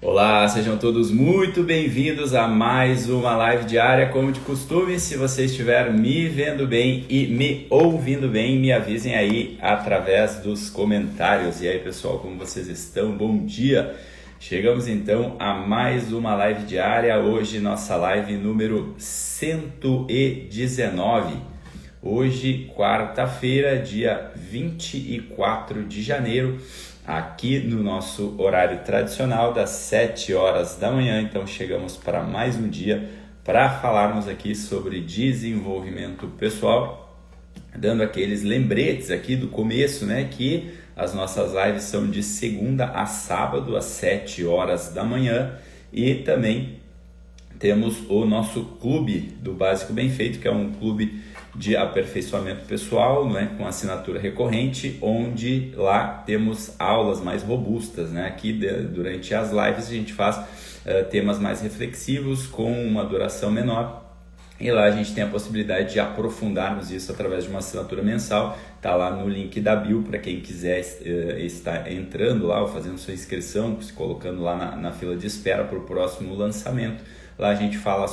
Olá, sejam todos muito bem-vindos a mais uma live diária. Como de costume, se você estiver me vendo bem e me ouvindo bem, me avisem aí através dos comentários. E aí, pessoal, como vocês estão? Bom dia! Chegamos então a mais uma live diária. Hoje, nossa live número 119. Hoje, quarta-feira, dia 24 de janeiro. Aqui no nosso horário tradicional das 7 horas da manhã, então chegamos para mais um dia para falarmos aqui sobre desenvolvimento pessoal, dando aqueles lembretes aqui do começo, né, que as nossas lives são de segunda a sábado às 7 horas da manhã e também temos o nosso clube do Básico Bem Feito, que é um clube de aperfeiçoamento pessoal, né, com assinatura recorrente, onde lá temos aulas mais robustas, né? Aqui durante as lives a gente faz temas mais reflexivos com uma duração menor e lá a gente tem a possibilidade de aprofundarmos isso através de uma assinatura mensal. Tá lá no link da bio para quem quiser estar entrando lá ou fazendo sua inscrição, se colocando lá na fila de espera para o próximo lançamento. Lá a gente fala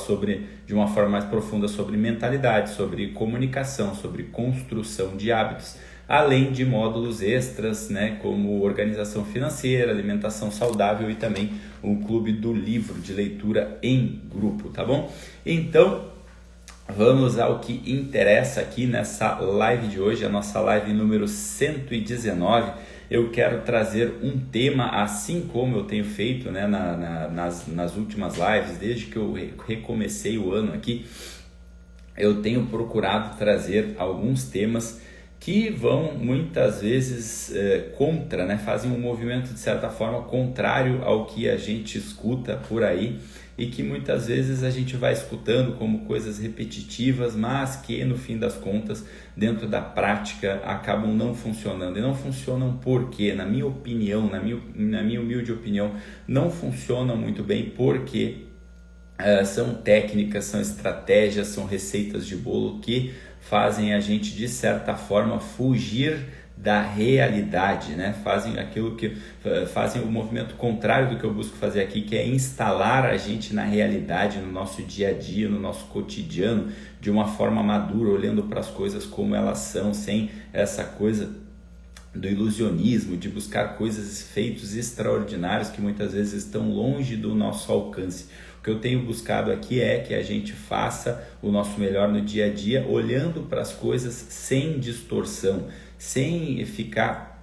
de uma forma mais profunda sobre mentalidade, sobre comunicação, sobre construção de hábitos, além de módulos extras, né, como organização financeira, alimentação saudável e também um clube do livro de leitura em grupo, tá bom? Então, vamos ao que interessa aqui nessa live de hoje, a nossa live número 119. Eu quero trazer um tema, assim como eu tenho feito, né, nas últimas lives, desde que eu recomecei o ano aqui, eu tenho procurado trazer alguns temas que vão muitas vezes contra, né, fazem um movimento de certa forma contrário ao que a gente escuta por aí e que muitas vezes a gente vai escutando como coisas repetitivas, mas que no fim das contas, dentro da prática, acabam não funcionando. E não funcionam porque, na minha opinião, na minha humilde opinião, não funcionam muito bem porque são técnicas, são estratégias, são receitas de bolo que fazem a gente, de certa forma, fugir da realidade, né? Fazem o movimento contrário do que eu busco fazer aqui, que é instalar a gente na realidade, no nosso dia a dia, no nosso cotidiano, de uma forma madura, olhando para as coisas como elas são, sem essa coisa do ilusionismo, de buscar coisas, feitos extraordinários que muitas vezes estão longe do nosso alcance. O que eu tenho buscado aqui é que a gente faça o nosso melhor no dia a dia, olhando para as coisas sem distorção, sem ficar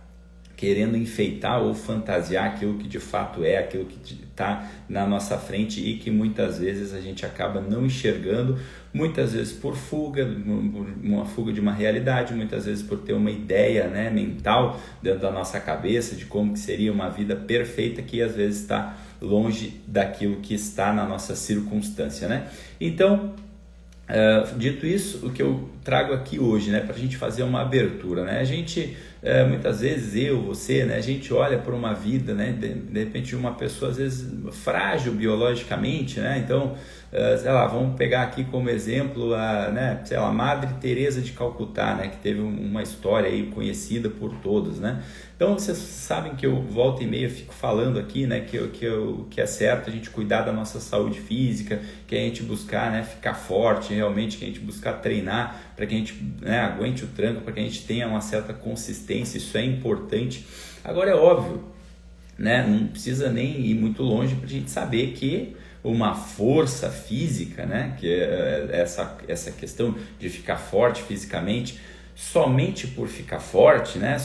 querendo enfeitar ou fantasiar aquilo que de fato é, aquilo que está na nossa frente e que muitas vezes a gente acaba não enxergando, muitas vezes por uma fuga de uma realidade, muitas vezes por ter uma ideia, né, mental dentro da nossa cabeça de como que seria uma vida perfeita que às vezes está longe daquilo que está na nossa circunstância, né? Então, dito isso, o que eu trago aqui hoje, né, para a gente fazer uma abertura, né? A gente, muitas vezes, você, né, a gente olha para uma vida, né, de repente de uma pessoa às vezes frágil biologicamente, né? Então, sei lá, vamos pegar aqui como exemplo né, sei lá, Madre Teresa de Calcutá, né, que teve uma história aí conhecida por todos, né? Então vocês sabem que eu volta e meia fico falando aqui, né, que é certo a gente cuidar da nossa saúde física, que a gente buscar, né, ficar forte realmente, que a gente buscar treinar para que a gente, né, aguente o tranco, para que a gente tenha uma certa consistência. Isso é importante. Agora é óbvio, né, não precisa nem ir muito longe para a gente saber que uma força física, né, que é essa questão de ficar forte fisicamente, somente por ficar forte, né?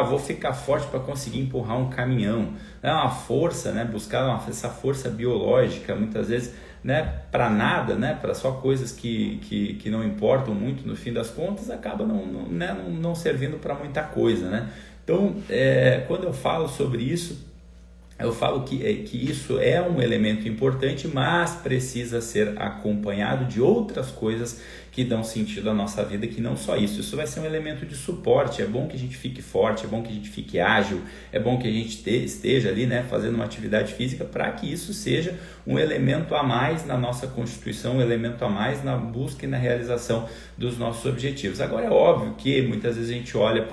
Vou ficar forte para conseguir empurrar um caminhão. É uma força, né? Buscar essa força biológica, muitas vezes, né? Para nada, né? Para só coisas que não importam muito no fim das contas, acaba não servindo para muita coisa, né? Então, quando eu falo sobre isso, eu falo que isso é um elemento importante, mas precisa ser acompanhado de outras coisas que dão sentido à nossa vida, que não só isso. Isso vai ser um elemento de suporte. É bom que a gente fique forte, é bom que a gente fique ágil, é bom que a gente esteja ali, né, fazendo uma atividade física, para que isso seja um elemento a mais na nossa constituição, um elemento a mais na busca e na realização dos nossos objetivos. Agora é óbvio que muitas vezes a gente olha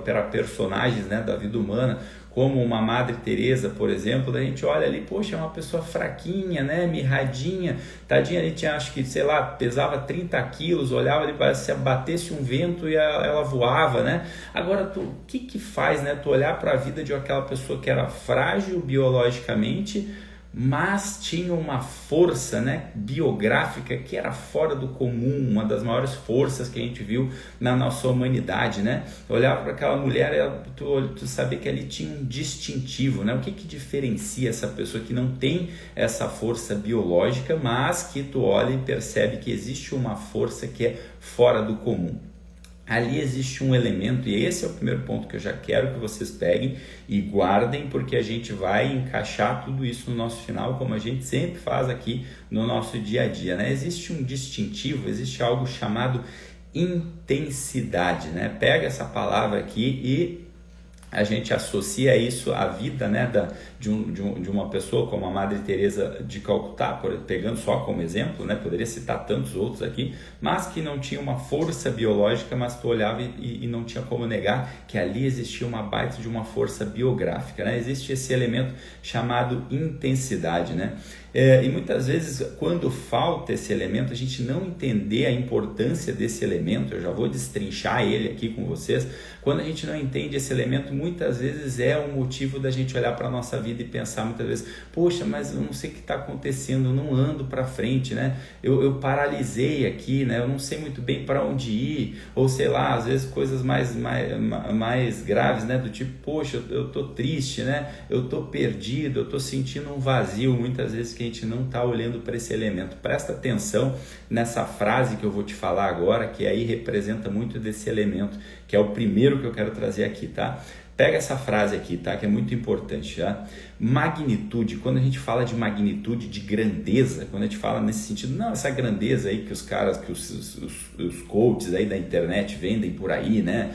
para personagens, né, da vida humana como uma Madre Teresa, por exemplo, a gente olha ali, poxa, é uma pessoa fraquinha, né, mirradinha, tadinha, ali tinha, acho que, sei lá, pesava 30 quilos, olhava ali, parece que se batesse um vento e ela voava, né? Agora, o que faz, né, tu olhar para a vida de aquela pessoa que era frágil biologicamente, mas tinha uma força, né, biográfica que era fora do comum, uma das maiores forças que a gente viu na nossa humanidade, né? Olhava para aquela mulher, tu sabia que ali tinha um distintivo, né? O que diferencia essa pessoa que não tem essa força biológica, mas que tu olha e percebe que existe uma força que é fora do comum? Ali existe um elemento, e esse é o primeiro ponto que eu já quero que vocês peguem e guardem, porque a gente vai encaixar tudo isso no nosso final, como a gente sempre faz aqui no nosso dia a dia, né? Existe um distintivo, existe algo chamado intensidade, né? Pega essa palavra aqui e a gente associa isso à vida, né, de uma pessoa como a Madre Teresa de Calcutá, pegando só como exemplo, né, poderia citar tantos outros aqui, mas que não tinha uma força biológica, mas tu olhava e não tinha como negar que ali existia uma baita de uma força biográfica, né? Existe esse elemento chamado intensidade, né? E muitas vezes, quando falta esse elemento, a gente não entender a importância desse elemento, eu já vou destrinchar ele aqui com vocês, quando a gente não entende esse elemento, muitas vezes é um motivo da gente olhar para a nossa vida e pensar muitas vezes, poxa, mas eu não sei o que está acontecendo, eu não ando para frente, né? Eu paralisei aqui, né? Eu não sei muito bem para onde ir, ou sei lá, às vezes coisas mais graves, né? Do tipo, poxa, eu tô triste, né? Eu tô perdido, eu tô sentindo um vazio, muitas vezes que a gente não está olhando para esse elemento. Presta atenção nessa frase que eu vou te falar agora, que aí representa muito desse elemento, que é o primeiro que eu quero trazer aqui, tá? Pega essa frase aqui, tá? Que é muito importante, tá? Magnitude, quando a gente fala de magnitude, de grandeza, quando a gente fala nesse sentido, não essa grandeza aí que os caras, que os coaches aí da internet vendem por aí, né?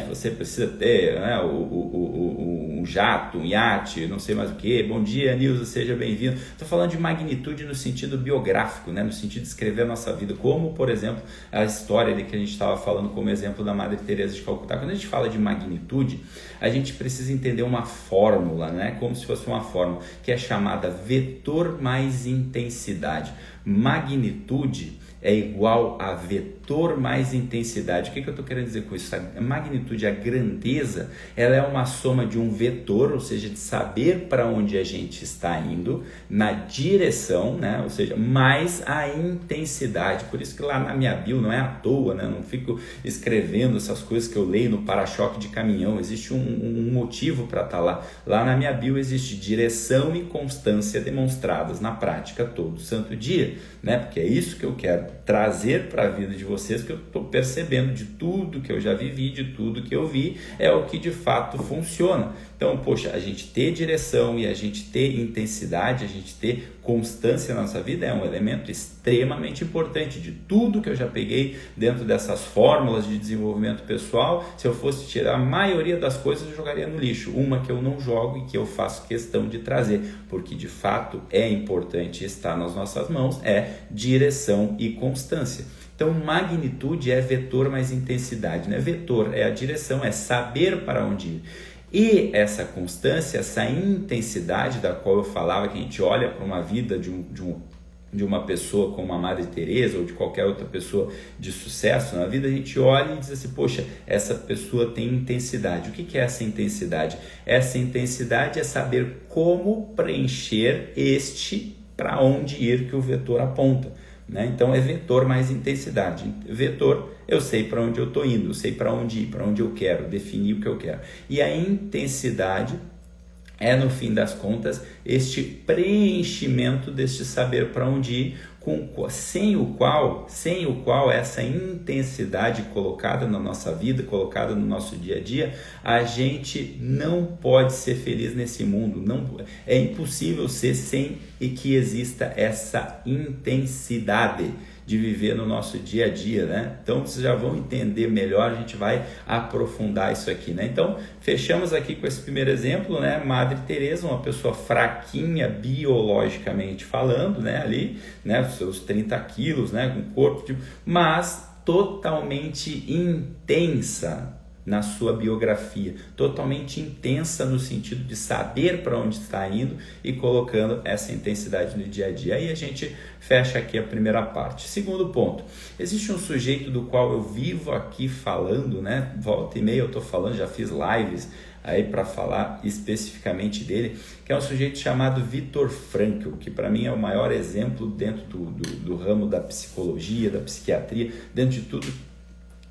Você precisa ter, né, um jato, um iate, não sei mais o que. Bom dia, Nilza, seja bem-vindo. Estou falando de magnitude no sentido biográfico, né? No sentido de escrever a nossa vida, como, por exemplo, a história que a gente estava falando como exemplo da Madre Teresa de Calcutá. Quando a gente fala de magnitude, a gente precisa entender uma fórmula, né? Como se fosse uma fórmula que é chamada vetor mais intensidade. Magnitude é igual a vetor mais intensidade. O que eu estou querendo dizer com isso? A magnitude, a grandeza, ela é uma soma de um vetor, ou seja, de saber para onde a gente está indo, na direção, né? Ou seja, mais a intensidade. Por isso que lá na minha bio não é à toa, né? Não fico escrevendo essas coisas que eu leio no para-choque de caminhão. Existe um motivo para estar lá. Lá na minha bio existe direção e constância demonstradas na prática todo santo dia, né? Porque é isso que eu quero trazer para a vida de vocês, que eu estou percebendo de tudo que eu já vivi, de tudo que eu vi, é o que de fato funciona. Então, poxa, a gente ter direção e a gente ter intensidade, a gente ter constância na nossa vida é um elemento extremamente importante. De tudo que eu já peguei dentro dessas fórmulas de desenvolvimento pessoal, se eu fosse tirar a maioria das coisas, eu jogaria no lixo. Uma que eu não jogo e que eu faço questão de trazer, porque de fato é importante estar nas nossas mãos, é direção e constância. Então, magnitude é vetor mais intensidade, né? Vetor é a direção, é saber para onde ir. E essa constância, essa intensidade da qual eu falava, que a gente olha para uma vida de uma pessoa como a Madre Teresa ou de qualquer outra pessoa de sucesso na vida, a gente olha e diz assim, poxa, essa pessoa tem intensidade. O que é essa intensidade? Essa intensidade é saber como preencher para onde ir que o vetor aponta, né? Então é vetor mais intensidade. Vetor, eu sei para onde eu estou indo, eu sei para onde ir, para onde eu quero, definir o que eu quero. E a intensidade é, no fim das contas, este preenchimento deste saber para onde ir, sem o qual essa intensidade colocada na nossa vida, colocada no nosso dia a dia, a gente não pode ser feliz nesse mundo. Não, é impossível ser sem e que exista essa intensidade de viver no nosso dia a dia, né? Então vocês já vão entender melhor, a gente vai aprofundar isso aqui, né? Então fechamos aqui com esse primeiro exemplo, né? Madre Teresa, uma pessoa fraquinha biologicamente falando, né? Ali, né? Seus 30 quilos, né? Com corpo, mas totalmente intensa na sua biografia, totalmente intensa no sentido de saber para onde está indo e colocando essa intensidade no dia a dia. Aí a gente fecha aqui a primeira parte. Segundo ponto, existe um sujeito do qual eu vivo aqui falando, né? Volta e meia eu estou falando, já fiz lives aí para falar especificamente dele, que é um sujeito chamado Viktor Frankl, que para mim é o maior exemplo dentro do ramo da psicologia, da psiquiatria, dentro de tudo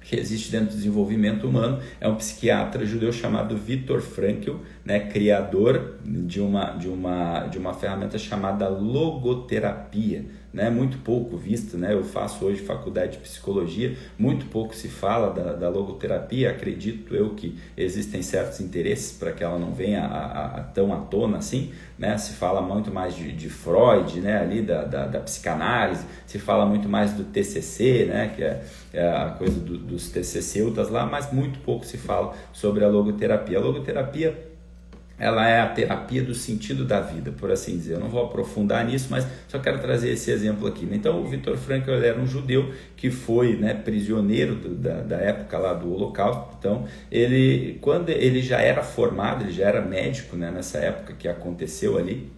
que existe dentro do desenvolvimento humano. É um psiquiatra judeu chamado Viktor Frankl, né, criador de uma ferramenta chamada logoterapia, né, muito pouco vista, né? Eu faço hoje faculdade de psicologia, muito pouco se fala da logoterapia. Acredito eu que existem certos interesses para que ela não venha tão à tona assim, né? Se fala muito mais de Freud, né, ali da psicanálise, se fala muito mais do TCC, né, que é a coisa dos TCCutas lá, mas muito pouco se fala sobre a logoterapia. A logoterapia, ela é a terapia do sentido da vida, por assim dizer. Eu não vou aprofundar nisso, mas só quero trazer esse exemplo aqui. Então, o Viktor Frankl era um judeu que foi, né, prisioneiro da época lá do Holocausto. Então, quando ele já era formado, ele já era médico, né, nessa época que aconteceu ali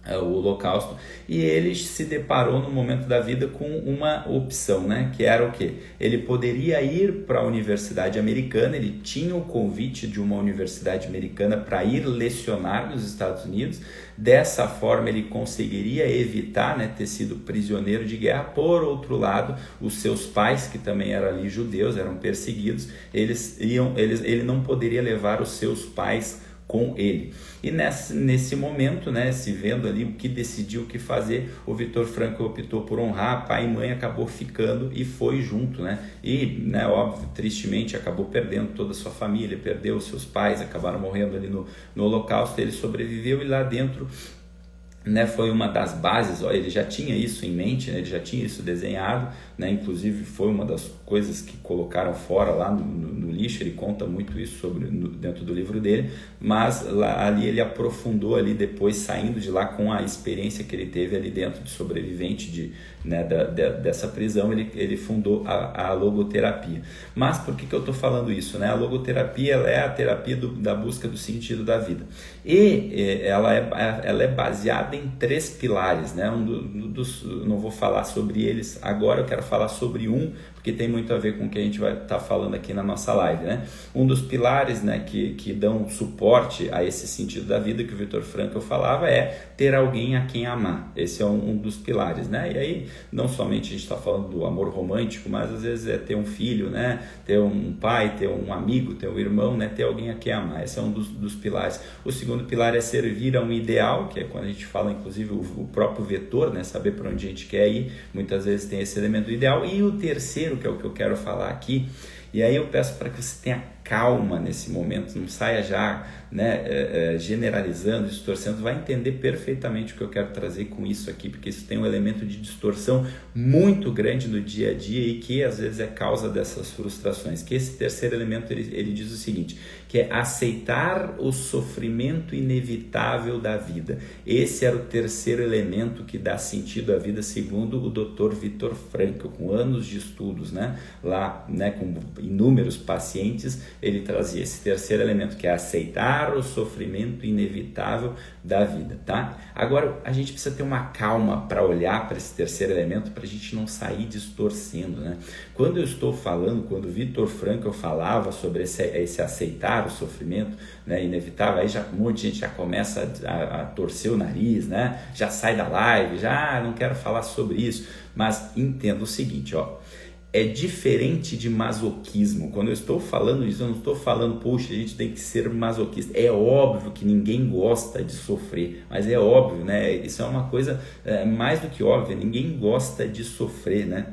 o Holocausto, e ele se deparou no momento da vida com uma opção, né, que era o quê? Ele poderia ir para a universidade americana, ele tinha o convite de uma universidade americana para ir lecionar nos Estados Unidos. Dessa forma ele conseguiria evitar, né, ter sido prisioneiro de guerra. Por outro lado, os seus pais, que também eram ali judeus, eram perseguidos, ele não poderia levar os seus pais com ele. E nesse momento, né, se vendo ali o que decidiu o que fazer, o Viktor Frankl optou por honrar pai e mãe, acabou ficando e foi junto, né? E, né, óbvio, tristemente acabou perdendo toda a sua família, perdeu os seus pais, acabaram morrendo ali no Holocausto. Ele sobreviveu e lá dentro, né, foi uma das bases. Ele já tinha isso em mente, né, ele já tinha isso desenhado, né, inclusive foi uma das coisas que colocaram fora lá no lixo. Ele conta muito isso dentro do livro dele, mas ali ele aprofundou ali depois, saindo de lá com a experiência que ele teve ali dentro de sobrevivente dessa prisão. Ele fundou a logoterapia. Mas por que eu estou falando isso, né? A logoterapia, ela é a terapia da busca do sentido da vida, e ela é baseada em 3 pilares, né? Não vou falar sobre eles agora, eu quero falar sobre porque tem muito a ver com o que a gente vai estar falando aqui na nossa live, né? Um dos pilares, né, que dão suporte a esse sentido da vida que o Viktor Frankl falava é ter alguém a quem amar. Esse é um dos pilares, né? E aí, não somente a gente está falando do amor romântico, mas às vezes é ter um filho, né? Ter um pai, ter um amigo, ter um irmão, né? Ter alguém a quem amar. Esse é um dos pilares. O segundo pilar é servir a um ideal, que é quando a gente fala, inclusive, o próprio vetor, né? Saber para onde a gente quer ir. Muitas vezes tem esse elemento ideal. E o terceiro, que é o que eu quero falar aqui, e aí eu peço para que você tenha calma nesse momento, não saia já, né, generalizando, distorcendo. Vai entender perfeitamente o que eu quero trazer com isso aqui, porque isso tem um elemento de distorção muito grande no dia a dia e que às vezes é causa dessas frustrações. Que esse terceiro elemento, ele diz o seguinte, que é aceitar o sofrimento inevitável da vida. Esse era o terceiro elemento que dá sentido à vida, segundo o Dr. Viktor Frankl, com anos de estudos, né, lá, né, com inúmeros pacientes. Ele trazia esse terceiro elemento, que é aceitar o sofrimento inevitável da vida, tá? Agora, a gente precisa ter uma calma para olhar para esse terceiro elemento, para a gente não sair distorcendo, né? Quando eu estou falando, quando o Viktor Frankl falava sobre esse aceitar o sofrimento, né, inevitável, aí um monte de gente já começa a torcer o nariz, né? Já sai da live, já não quero falar sobre isso. Mas entenda o seguinte, ó. É diferente de masoquismo. Quando eu estou falando isso, eu não estou falando, poxa, a gente tem que ser masoquista. É óbvio que ninguém gosta de sofrer, mas é óbvio, né? Isso é uma coisa mais do que óbvia, ninguém gosta de sofrer, né?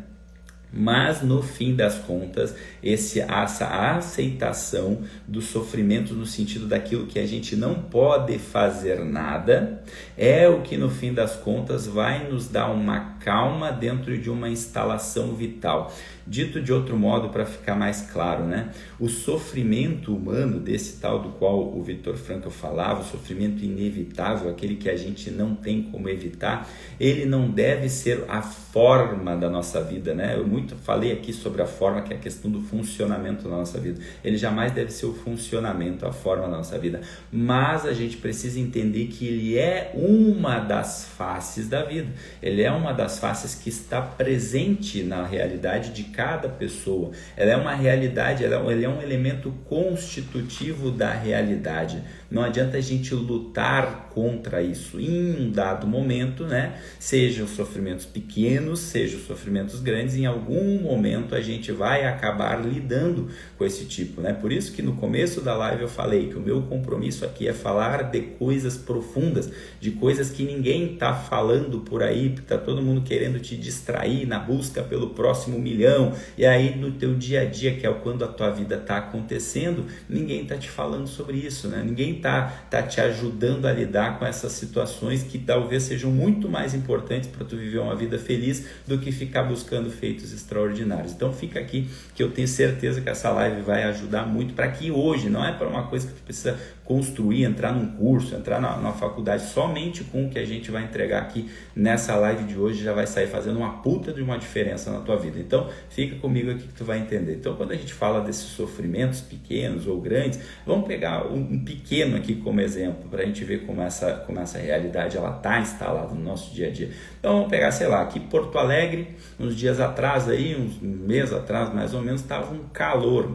Mas no fim das contas, essa aceitação do sofrimento no sentido daquilo que a gente não pode fazer nada, é o que no fim das contas vai nos dar uma calma dentro de uma instalação vital. Dito de outro modo, para ficar mais claro, né? O sofrimento humano, desse tal do qual o Viktor Frankl falava, o sofrimento inevitável, aquele que a gente não tem como evitar, ele não deve ser a forma da nossa vida, né? falei aqui sobre a forma, que é a questão do funcionamento da nossa vida. Ele jamais deve ser o funcionamento, a forma da nossa vida, mas a gente precisa entender que ele é uma das faces da vida, ele é uma das faces que está presente na realidade de cada pessoa. Ela é uma realidade, ele é um elemento constitutivo da realidade. Não adianta a gente lutar contra isso. Em um dado momento, né, sejam sofrimentos pequenos, sejam sofrimentos grandes, em algum momento a gente vai acabar lidando com esse tipo, né? Por isso que no começo da live eu falei que o meu compromisso aqui é falar de coisas profundas, de coisas que ninguém está falando por aí, porque está todo mundo querendo te distrair na busca pelo próximo milhão, e aí no teu dia a dia, que é quando a tua vida está acontecendo, ninguém está te falando sobre isso, né? Ninguém tá te ajudando a lidar com essas situações que talvez sejam muito mais importantes para tu viver uma vida feliz do que ficar buscando feitos extraordinários. Então fica aqui que eu tenho certeza que essa live vai ajudar muito para que hoje, não é para uma coisa que tu precisa construir, entrar num curso, entrar na faculdade, somente com o que a gente vai entregar aqui nessa live de hoje já vai sair fazendo uma puta de uma diferença na tua vida. Então fica comigo aqui que tu vai entender. Então quando a gente fala desses sofrimentos pequenos ou grandes, vamos pegar um pequeno aqui como exemplo para a gente ver como essa realidade ela está instalada no nosso dia a dia. Então vamos pegar, sei lá, aqui Porto Alegre, uns dias atrás aí, uns meses atrás mais ou menos, estava um calor,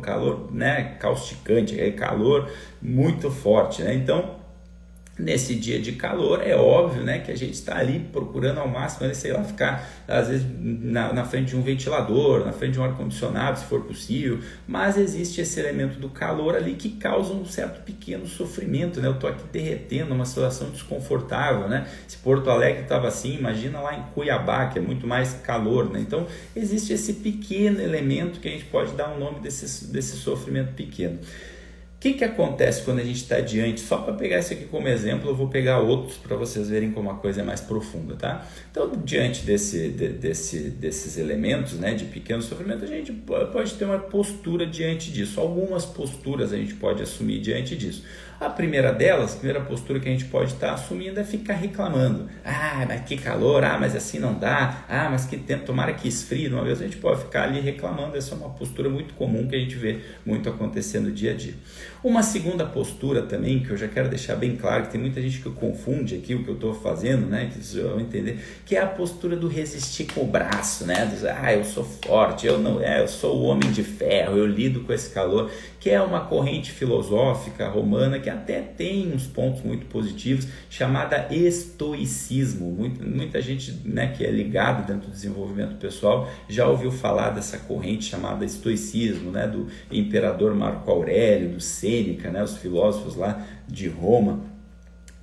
né, causticante, calor muito forte, né? Então nesse dia de calor, é óbvio, né, que a gente está ali procurando ao máximo, sei lá, ficar às vezes na frente de um ventilador, na frente de um ar-condicionado, se for possível, mas existe esse elemento do calor ali que causa um certo pequeno sofrimento, né? Eu estou aqui derretendo, uma situação desconfortável, né? Se Porto Alegre estava assim, imagina lá em Cuiabá, que é muito mais calor, né? Então existe esse pequeno elemento que a gente pode dar um nome desse sofrimento pequeno. O que acontece quando a gente está diante? Só para pegar isso aqui como exemplo, eu vou pegar outros para vocês verem como a coisa é mais profunda, tá? Então, diante desses elementos, né, de pequeno sofrimento, a gente pode ter uma postura diante disso. Algumas posturas a gente pode assumir diante disso. A primeira delas, a primeira postura que a gente pode estar assumindo é ficar reclamando. Ah, mas que calor, mas assim não dá, mas que tempo, tomara que esfrie. Uma vez a gente pode ficar ali reclamando, essa é uma postura muito comum que a gente vê muito acontecer no dia a dia. Uma segunda postura também, que eu já quero deixar bem claro, que tem muita gente que confunde aqui o que eu estou fazendo, né, que vocês vão entender, que é a postura do resistir com o braço, né, eu sou forte, eu sou o homem de ferro, eu lido com esse calor, que é uma corrente filosófica romana que até tem uns pontos muito positivos, chamada estoicismo. Muita gente, né, que é ligada dentro do desenvolvimento pessoal já ouviu falar dessa corrente chamada estoicismo, né, do imperador Marco Aurélio, do Sêneca, né, os filósofos lá de Roma.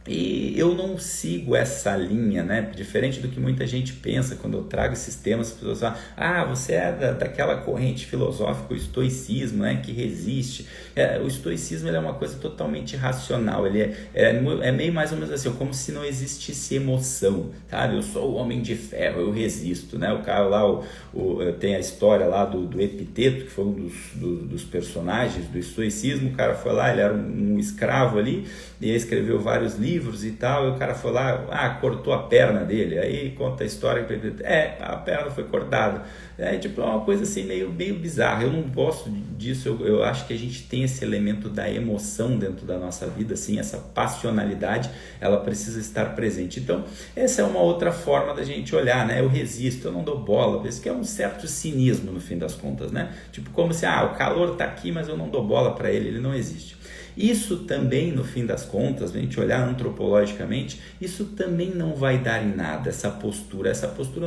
E eu não sigo essa linha, né? Diferente do que muita gente pensa quando eu trago esses temas, as pessoas falam, você é daquela corrente filosófica, o estoicismo, né? Que resiste. O estoicismo ele é uma coisa totalmente racional, ele é meio mais ou menos assim, como se não existisse emoção, sabe? Eu sou o homem de ferro, eu resisto, né? O cara lá, tem a história lá do Epiteto, que foi um dos personagens do estoicismo. O cara foi lá, ele era um escravo ali, e ele escreveu vários livros e tal, e o cara foi lá, cortou a perna dele, aí conta a história que a perna foi cortada. É uma coisa assim meio bizarra. Eu não gosto disso, eu acho que a gente tem esse elemento da emoção dentro da nossa vida, assim, essa passionalidade, ela precisa estar presente. Então, essa é uma outra forma da gente olhar, né? Eu resisto, eu não dou bola, isso que é um certo cinismo no fim das contas, né? Como se, o calor tá aqui, mas eu não dou bola para ele não existe. Isso também, no fim das contas, a gente olhar antropologicamente, isso também não vai dar em nada, essa postura,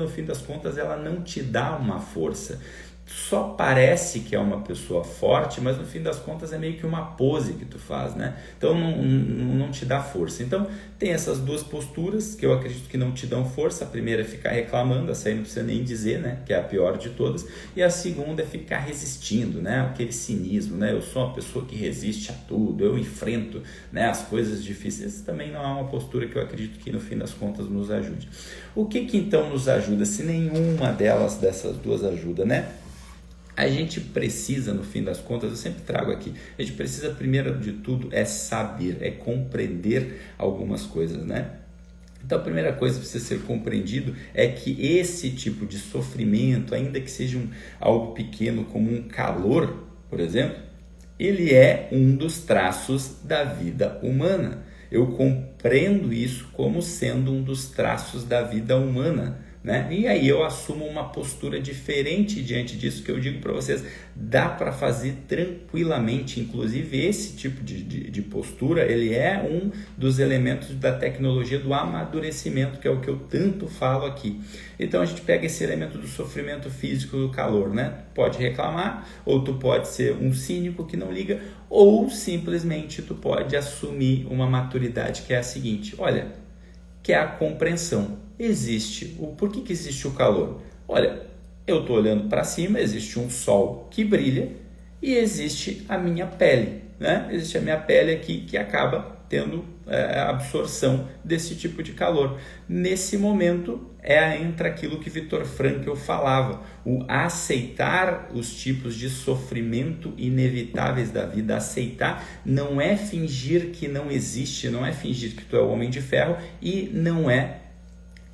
no fim das contas, ela não te dá uma força. Só parece que é uma pessoa forte, mas no fim das contas é meio que uma pose que tu faz, né? Então não te dá força. Então tem essas duas posturas que eu acredito que não te dão força. A primeira é ficar reclamando, essa aí não precisa nem dizer, né? Que é a pior de todas. E a segunda é ficar resistindo, né? Aquele cinismo, né? Eu sou uma pessoa que resiste a tudo, eu enfrento, né, as coisas difíceis. Essa também não é uma postura que eu acredito que no fim das contas nos ajude. O que então nos ajuda se nenhuma dessas duas ajuda, né? A gente precisa, no fim das contas, eu sempre trago aqui, a gente precisa, primeiro de tudo, saber, compreender algumas coisas, né? Então a primeira coisa que precisa ser compreendido é que esse tipo de sofrimento, ainda que seja algo pequeno como um calor, por exemplo, ele é um dos traços da vida humana. Eu compreendo isso como sendo um dos traços da vida humana, né? E aí eu assumo uma postura diferente diante disso, que eu digo para vocês, dá para fazer tranquilamente. Inclusive esse tipo de postura, ele é um dos elementos da tecnologia do amadurecimento, que é o que eu tanto falo aqui. Então a gente pega esse elemento do sofrimento físico, do calor, né? Pode reclamar, ou tu pode ser um cínico que não liga, ou simplesmente tu pode assumir uma maturidade que é a seguinte: olha, que é a compreensão. Existe. Por que existe o calor? Olha, eu estou olhando para cima, existe um sol que brilha e existe a minha pele, né? Existe a minha pele aqui que acaba tendo absorção desse tipo de calor. Nesse momento entra aquilo que Viktor Frankl falava, o aceitar os tipos de sofrimento inevitáveis da vida. Aceitar não é fingir que não existe, não é fingir que tu é o homem de ferro e não é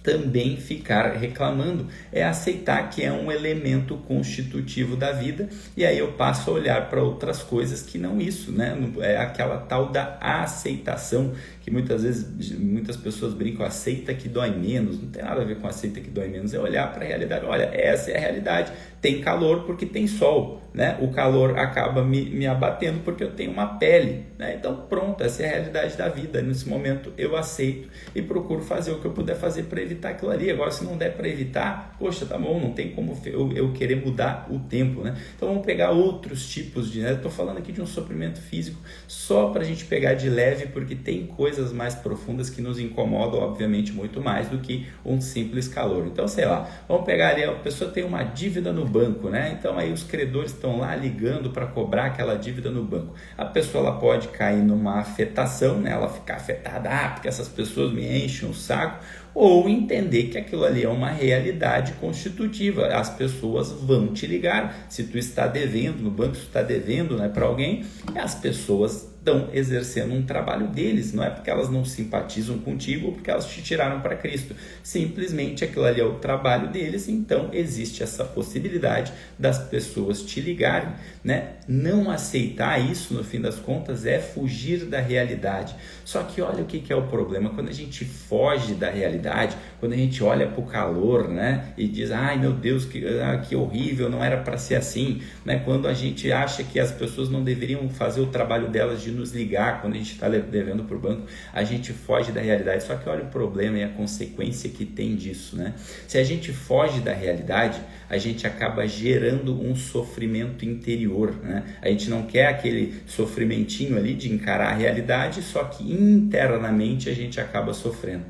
também ficar reclamando, é aceitar que é um elemento constitutivo da vida, e aí eu passo a olhar para outras coisas que não isso, né? É aquela tal da aceitação, que muitas vezes muitas pessoas brincam, aceita que dói menos. Não tem nada a ver com aceita que dói menos, é olhar para a realidade. Olha, essa é a realidade, tem calor porque tem sol, né? O calor acaba me abatendo porque eu tenho uma pele, né? Então pronto, essa é a realidade da vida. Nesse momento eu aceito e procuro fazer o que eu puder fazer para evitar aquilo ali. Agora, se não der para evitar, poxa, tá bom, não tem como eu querer mudar o tempo, né? Então vamos pegar outros tipos de, né? Eu tô falando aqui de um sofrimento físico só para a gente pegar de leve, porque tem coisas mais profundas que nos incomodam, obviamente, muito mais do que um simples calor. Então, sei lá, vamos pegar ali, a pessoa tem uma dívida no banco, né? Então aí os credores estão lá ligando para cobrar aquela dívida no banco. A pessoa ela pode cair numa afetação, né? Ela ficar afetada, porque essas pessoas me enchem o saco, ou entender que aquilo ali é uma realidade constitutiva. As pessoas vão te ligar. Se tu está devendo no banco, se tu está devendo, né, para alguém, as pessoas estão exercendo um trabalho deles. Não é porque elas não simpatizam contigo ou porque elas te tiraram para Cristo. Simplesmente aquilo ali é o trabalho deles, então existe essa possibilidade das pessoas te ligarem, né? Não aceitar isso, no fim das contas, é fugir da realidade. Só que olha o que é o problema. Quando a gente foge da realidade, quando a gente olha para o calor, né, e diz, ai meu Deus, que horrível, não era para ser assim, né? Quando a gente acha que as pessoas não deveriam fazer o trabalho delas de nos ligar quando a gente está devendo para o banco, a gente foge da realidade. Só que olha o problema e a consequência que tem disso, né? Se a gente foge da realidade, a gente acaba gerando um sofrimento interior, né? A gente não quer aquele sofrimentinho ali de encarar a realidade, só que internamente a gente acaba sofrendo.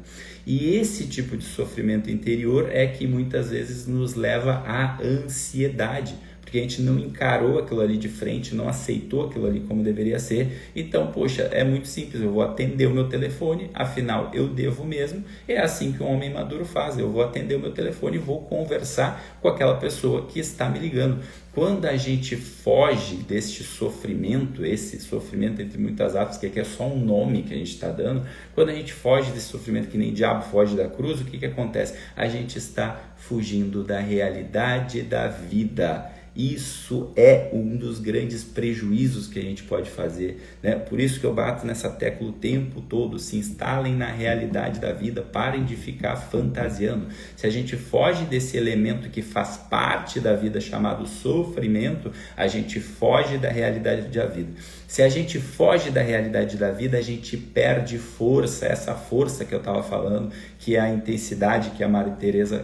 E esse tipo de sofrimento interior é que muitas vezes nos leva à ansiedade, porque a gente não encarou aquilo ali de frente, não aceitou aquilo ali como deveria ser. Então, poxa, é muito simples, eu vou atender o meu telefone, afinal eu devo mesmo. É assim que um homem maduro faz, eu vou atender o meu telefone e vou conversar com aquela pessoa que está me ligando. Quando a gente foge deste sofrimento, esse sofrimento entre muitas aspas, que aqui é só um nome que a gente está dando, quando a gente foge desse sofrimento que nem diabo foge da cruz, o que acontece? A gente está fugindo da realidade da vida. Isso é um dos grandes prejuízos que a gente pode fazer, né? Por isso que eu bato nessa tecla o tempo todo: se instalem na realidade da vida, parem de ficar fantasiando. Se a gente foge desse elemento que faz parte da vida chamado sofrimento, a gente foge da realidade da vida. Se a gente foge da realidade da vida, a gente perde força, essa força que eu estava falando, que é a intensidade que a Madre Teresa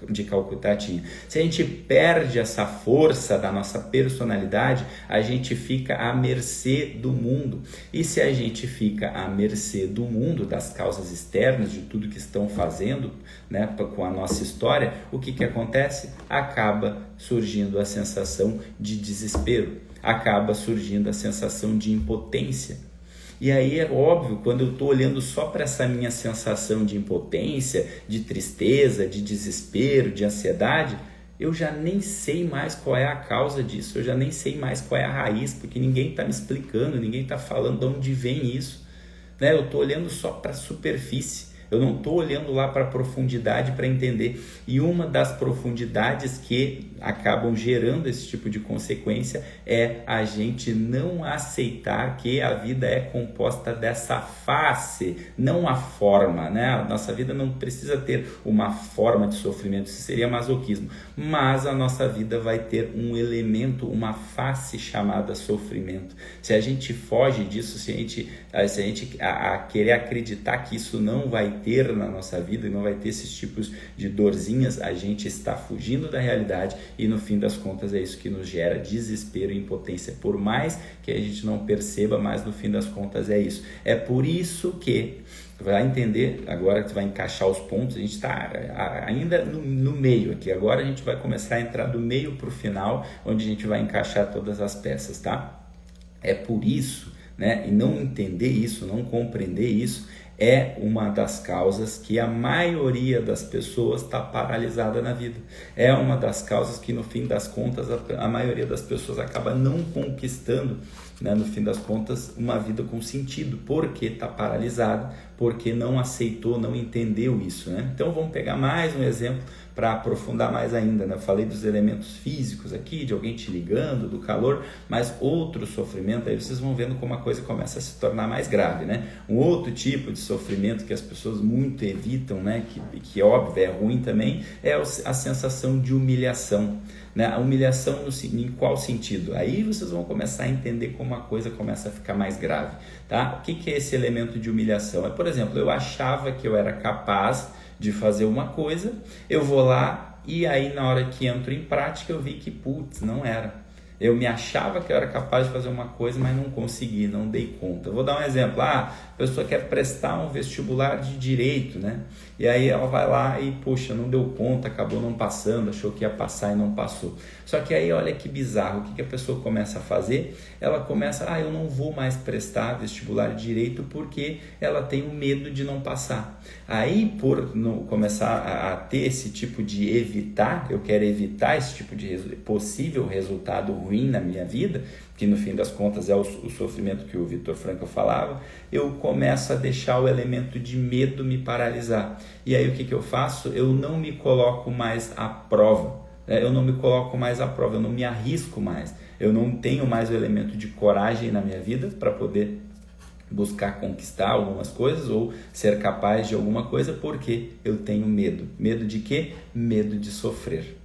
de Calcutá tinha. Se a gente perde essa força da nossa personalidade, a gente fica à mercê do mundo. E se a gente fica à mercê do mundo, das causas externas, de tudo que estão fazendo, né, com a nossa história, o que acontece? Acaba surgindo a sensação de desespero, acaba surgindo a sensação de impotência. E aí é óbvio, quando eu estou olhando só para essa minha sensação de impotência, de tristeza, de desespero, de ansiedade, eu já nem sei mais qual é a causa disso, eu já nem sei mais qual é a raiz, porque ninguém está me explicando, ninguém está falando de onde vem isso, né? Eu estou olhando só para a superfície. Eu não estou olhando lá para a profundidade para entender. E uma das profundidades que acabam gerando esse tipo de consequência é a gente não aceitar que a vida é composta dessa face, não a forma, né? A nossa vida não precisa ter uma forma de sofrimento, isso seria masoquismo. Mas a nossa vida vai ter um elemento, uma face chamada sofrimento. Se a gente foge disso, se a gente querer acreditar que isso não vai ter na nossa vida e não vai ter esses tipos de dorzinhas, a gente está fugindo da realidade e no fim das contas é isso que nos gera desespero e impotência. Por mais que a gente não perceba, mas no fim das contas é isso. É por isso que tu vai entender, agora que tu vai encaixar os pontos, a gente está ainda no meio aqui, agora a gente vai começar a entrar do meio para o final, onde a gente vai encaixar todas as peças, tá? É por isso, né, e não entender isso, não compreender isso, é uma das causas que a maioria das pessoas está paralisada na vida. É uma das causas que, no fim das contas, a maioria das pessoas acaba não conquistando, né, no fim das contas, uma vida com sentido, porque está paralisada, porque não aceitou, não entendeu isso, né? Então vamos pegar mais um exemplo para aprofundar mais ainda, né? Eu falei dos elementos físicos aqui, de alguém te ligando, do calor, mas outro sofrimento, aí vocês vão vendo como a coisa começa a se tornar mais grave, né? Um outro tipo de sofrimento que as pessoas muito evitam, né? Que óbvio é ruim também, é a sensação de humilhação. Né? A humilhação em qual sentido? Aí vocês vão começar a entender como a coisa começa a ficar mais grave, tá? O que é esse elemento de humilhação? É, por exemplo, eu achava que eu era capaz de fazer uma coisa, eu vou lá e aí na hora que entro em prática eu vi que, putz, não era. Eu me achava que eu era capaz de fazer uma coisa, mas não consegui, não dei conta. Eu vou dar um exemplo. A pessoa quer prestar um vestibular de direito, né? E aí ela vai lá e, poxa, não deu conta, acabou não passando, achou que ia passar e não passou. Só que aí, olha que bizarro, o que a pessoa começa a fazer? Ela começa, eu não vou mais prestar vestibular de direito porque ela tem o medo de não passar. Aí, por não começar a ter esse tipo de evitar, eu quero evitar esse tipo de possível resultado ruim na minha vida, que no fim das contas é o sofrimento que o Viktor Frankl falava, eu começo a deixar o elemento de medo me paralisar. E aí o que eu faço? Eu não me coloco mais à prova, né? Eu não me coloco mais à prova, eu não me arrisco mais, eu não tenho mais o elemento de coragem na minha vida para poder buscar conquistar algumas coisas ou ser capaz de alguma coisa, porque eu tenho medo. Medo de quê? Medo de sofrer.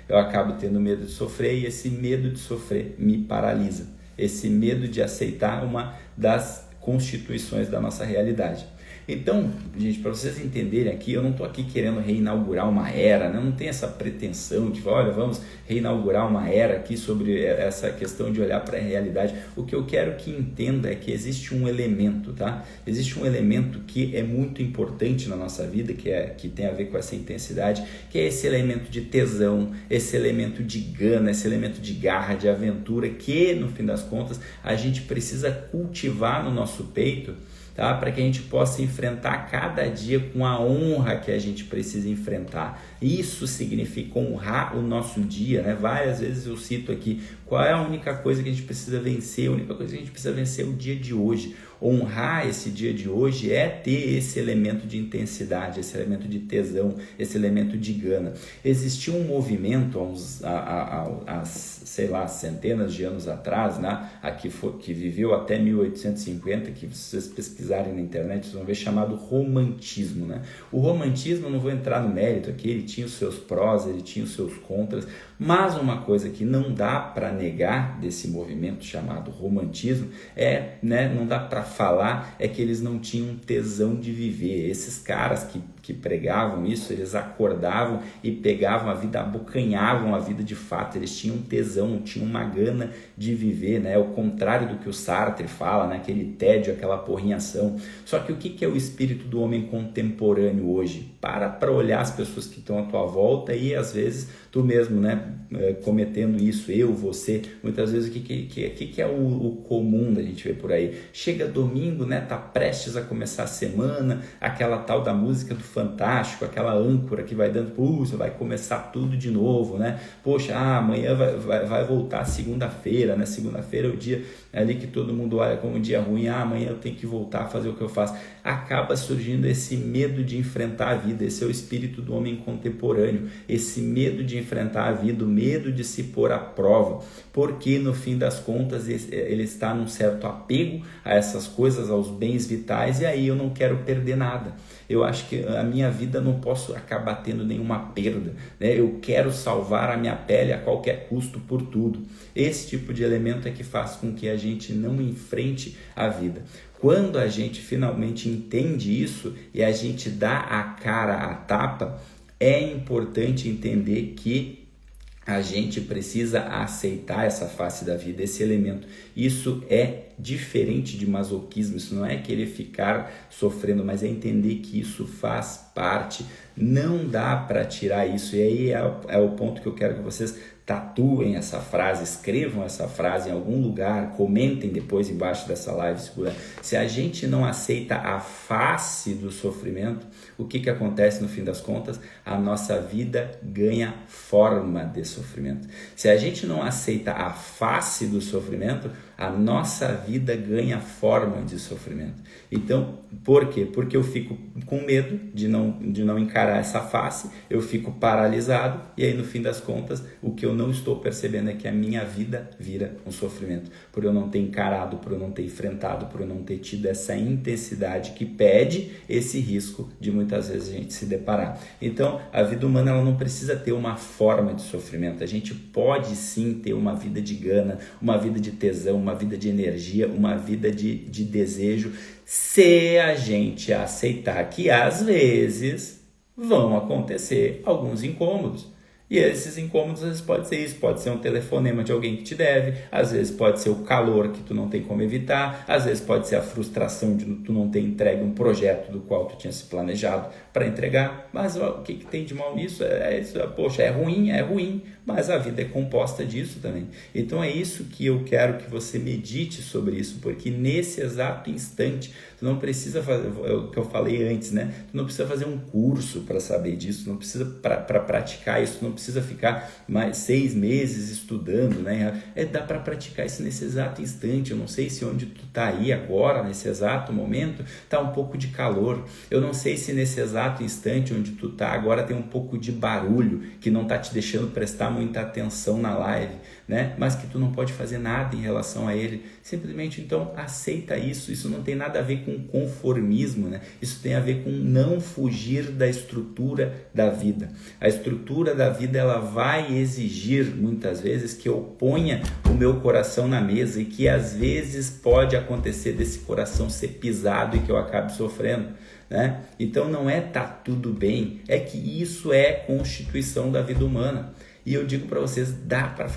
Eu acabo tendo medo de sofrer e esse medo de sofrer me paralisa. Esse medo de aceitar uma das constituições da nossa realidade. Então, gente, para vocês entenderem aqui, eu não estou aqui querendo reinaugurar uma era, né? Não tem essa pretensão de, olha, vamos reinaugurar uma era aqui sobre essa questão de olhar para a realidade. O que eu quero que entenda é que existe um elemento, tá? Existe um elemento que é muito importante na nossa vida, que tem a ver com essa intensidade, que é esse elemento de tesão, esse elemento de gana, esse elemento de garra, de aventura, que no fim das contas a gente precisa cultivar no nosso peito, tá? Para que a gente possa enfrentar cada dia com a honra que a gente precisa enfrentar. Isso significa honrar o nosso dia, né? Várias vezes eu cito aqui, qual é a única coisa que a gente precisa vencer? A única coisa que a gente precisa vencer é o dia de hoje. Honrar esse dia de hoje é ter esse elemento de intensidade, esse elemento de tesão, esse elemento de gana. Existiu um movimento há sei lá, centenas de anos atrás, né? Que viveu até 1850, que vocês pesquisarem na internet, vocês vão ver, chamado romantismo, né? O romantismo, eu não vou entrar no mérito aqui, ele tinha os seus prós, ele tinha os seus contras, mas uma coisa que não dá para negar desse movimento chamado romantismo é, né, não dá para falar, é que eles não tinham tesão de viver. Esses caras que pregavam isso, eles acordavam e pegavam a vida, abocanhavam a vida de fato, eles tinham tesão, tinham uma gana de viver, né? O contrário do que o Sartre fala, né? Aquele tédio, aquela porrinhação. Só que o que é o espírito do homem contemporâneo hoje? Para olhar as pessoas que estão à tua volta e às vezes tu mesmo, né, cometendo isso, você, muitas vezes o que é o comum da gente ver por aí? Chega do domingo, né? Tá prestes a começar a semana, aquela tal da música do Fantástico, aquela âncora que vai dando, puxa, vai começar tudo de novo, né? Poxa, amanhã vai voltar segunda-feira, né? Segunda-feira é o dia ali que todo mundo olha como um dia ruim, amanhã eu tenho que voltar a fazer o que eu faço. Acaba surgindo esse medo de enfrentar a vida, esse é o espírito do homem contemporâneo, esse medo de enfrentar a vida, o medo de se pôr à prova, porque no fim das contas ele está num certo apego a essas coisas, aos bens vitais, e aí eu não quero perder nada. Eu acho que a minha vida não posso acabar tendo nenhuma perda, né? Eu quero salvar a minha pele a qualquer custo por tudo. Esse tipo de elemento é que faz com que a gente não enfrente a vida. Quando a gente finalmente entende isso e a gente dá a cara à tapa, é importante entender que a gente precisa aceitar essa face da vida, esse elemento. Isso é diferente de masoquismo, isso não é querer ficar sofrendo, mas é entender que isso faz parte. Não dá para tirar isso, e aí é o ponto que eu quero que vocês tatuem essa frase, escrevam essa frase em algum lugar, comentem depois embaixo dessa live. Se a gente não aceita a face do sofrimento, o que acontece no fim das contas? A nossa vida ganha forma de sofrimento. Se a gente não aceita a face do sofrimento, a nossa vida ganha forma de sofrimento. Então, por quê? Porque eu fico com medo de não encarar essa face, eu fico paralisado, e aí no fim das contas, o que eu não estou percebendo é que a minha vida vira um sofrimento, por eu não ter encarado, por eu não ter enfrentado, por eu não ter tido essa intensidade que pede esse risco de muitas vezes a gente se deparar. Então, a vida humana ela não precisa ter uma forma de sofrimento, a gente pode sim ter uma vida de gana, uma vida de tesão, uma vida de energia, uma vida de desejo, se a gente aceitar que às vezes vão acontecer alguns incômodos. E esses incômodos, às vezes pode ser isso, pode ser um telefonema de alguém que te deve, às vezes pode ser o calor que tu não tem como evitar, às vezes pode ser a frustração de tu não ter entregue um projeto do qual tu tinha se planejado para entregar. Mas o que tem de mal nisso? Poxa, é ruim, mas a vida é composta disso também. Então é isso que eu quero que você medite sobre isso, porque nesse exato instante, tu não precisa fazer, o que eu falei antes, né? Tu não precisa fazer um curso para saber disso, não precisa para praticar isso, não precisa ficar mais 6 meses estudando, né? Dá para praticar isso nesse exato instante. Eu não sei se onde tu tá aí agora, nesse exato momento, tá um pouco de calor. Eu não sei se nesse exato instante onde tu tá agora tem um pouco de barulho que não tá te deixando prestar muita atenção na live, né? Mas que tu não pode fazer nada em relação a ele. Simplesmente, então, aceita isso. Isso não tem nada a ver com conformismo, né? Isso tem a ver com não fugir da estrutura da vida. A estrutura da vida, ela vai exigir, muitas vezes, que eu ponha o meu coração na mesa e que, às vezes, pode acontecer desse coração ser pisado e que eu acabe sofrendo, né? Então, não é tá tudo bem, é que isso é constituição da vida humana. E eu digo para vocês, dá para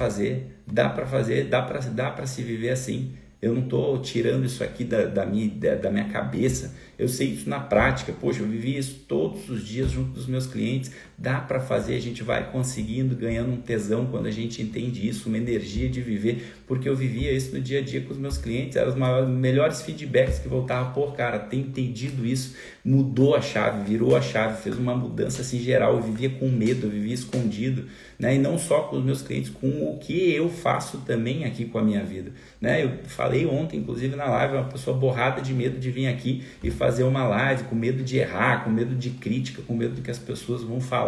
se viver assim. Eu não estou tirando isso aqui da minha cabeça, eu sei isso na prática. Poxa, eu vivi isso todos os dias junto dos meus clientes. Dá para fazer, a gente vai conseguindo, ganhando um tesão quando a gente entende isso, uma energia de viver, porque eu vivia isso no dia a dia com os meus clientes, eram os melhores feedbacks que voltavam. Pô, cara, tem entendido isso, mudou a chave, virou a chave, fez uma mudança assim geral. Eu vivia com medo, eu vivia escondido, né? E não só com os meus clientes, com o que eu faço também aqui com a minha vida, né? Eu falei ontem, inclusive na live, uma pessoa borrada de medo de vir aqui e fazer uma live, com medo de errar, com medo de crítica, com medo do que as pessoas vão falar,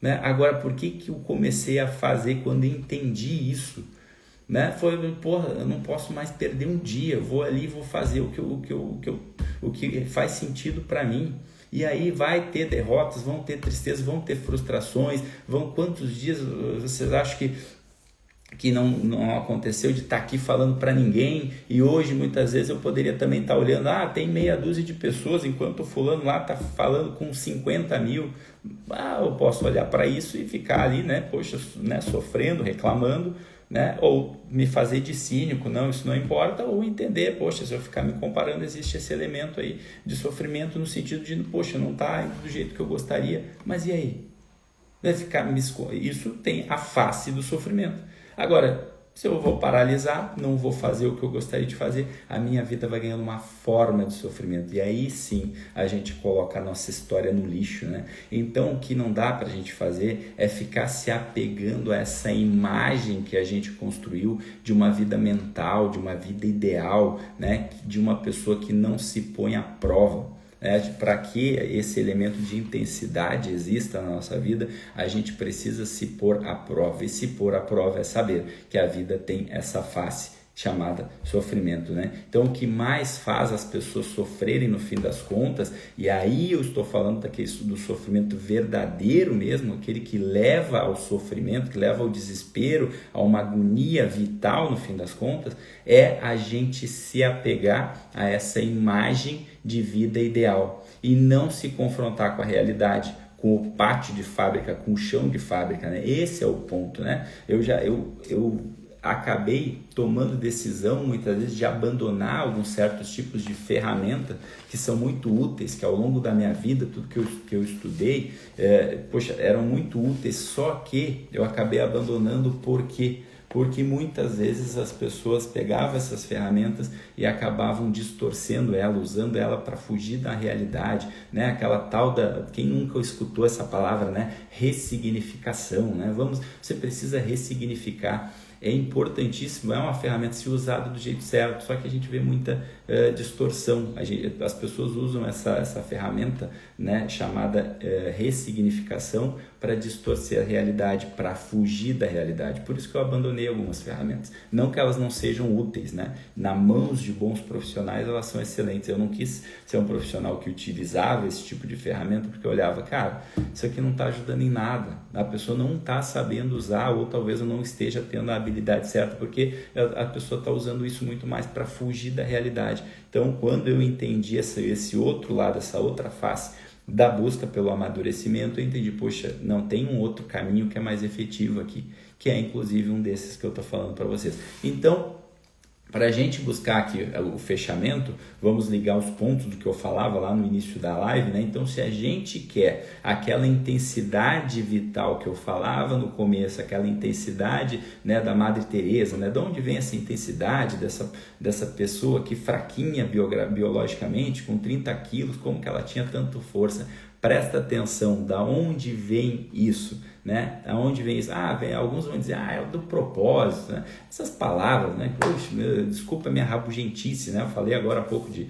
né? Agora, por que eu comecei a fazer quando eu entendi isso? Né? Foi, porra, eu não posso mais perder um dia, eu vou ali e vou fazer o que faz sentido para mim. E aí vai ter derrotas, vão ter tristezas, vão ter frustrações, quantos dias vocês acham que não aconteceu de estar aqui falando para ninguém? E hoje muitas vezes eu poderia também estar olhando, tem meia dúzia de pessoas, enquanto o fulano lá está falando com 50 mil. Eu posso olhar para isso e ficar ali, né? Poxa, né? Sofrendo, reclamando, né? Ou me fazer de cínico, não, isso não importa, ou entender, poxa, se eu ficar me comparando, existe esse elemento aí de sofrimento no sentido de, poxa, não está indo do jeito que eu gostaria, mas e aí? Isso tem a face do sofrimento. Agora, Se eu vou paralisar, não vou fazer o que eu gostaria de fazer, a minha vida vai ganhando uma forma de sofrimento. E aí sim a gente coloca a nossa história no lixo, né? Então o que não dá para a gente fazer é ficar se apegando a essa imagem que a gente construiu de uma vida mental, de uma vida ideal, né? De uma pessoa que não se põe à prova. Para que esse elemento de intensidade exista na nossa vida, a gente precisa se pôr à prova. E se pôr à prova é saber que a vida tem essa face chamada sofrimento, né? Então, o que mais faz as pessoas sofrerem no fim das contas, e aí eu estou falando do sofrimento verdadeiro mesmo, aquele que leva ao sofrimento, que leva ao desespero, a uma agonia vital no fim das contas, é a gente se apegar a essa imagem de vida ideal e não se confrontar com a realidade, com o pátio de fábrica, com o chão de fábrica, né? Esse é o ponto, né? Eu acabei tomando decisão muitas vezes de abandonar alguns certos tipos de ferramenta que são muito úteis, que ao longo da minha vida, tudo que eu estudei, eram muito úteis, só que eu acabei abandonando porque muitas vezes as pessoas pegavam essas ferramentas e acabavam distorcendo ela, usando ela para fugir da realidade, né? Aquela tal quem nunca escutou essa palavra, né? Ressignificação, né? Você precisa ressignificar. É importantíssimo, é uma ferramenta se usada do jeito certo, só que a gente vê muita distorção. As pessoas usam essa ferramenta, né, chamada ressignificação para distorcer a realidade, para fugir da realidade. Por isso que eu abandonei algumas ferramentas. Não que elas não sejam úteis, né? Na mãos de bons profissionais elas são excelentes. Eu não quis ser um profissional que utilizava esse tipo de ferramenta porque eu olhava, cara, isso aqui não está ajudando em nada. A pessoa não está sabendo usar, ou talvez eu não esteja tendo a habilidade certa, porque a pessoa está usando isso muito mais para fugir da realidade. Então, quando eu entendi esse outro lado, essa outra face da busca pelo amadurecimento, eu entendi, poxa, não tem um outro caminho que é mais efetivo aqui, que é inclusive um desses que eu estou falando para vocês. Então, para a gente buscar aqui o fechamento, vamos ligar os pontos do que eu falava lá no início da live, né? Então, se a gente quer aquela intensidade vital que eu falava no começo, aquela intensidade, né, da Madre Teresa, né? De onde vem essa intensidade dessa pessoa que fraquinha biologicamente, com 30 quilos, como que ela tinha tanta força? Presta atenção, da onde vem isso, né? Da onde vem isso? Alguns vão dizer, é do propósito, né? Essas palavras, né? Poxa, desculpa a minha rabugentice, né? Eu falei agora há pouco de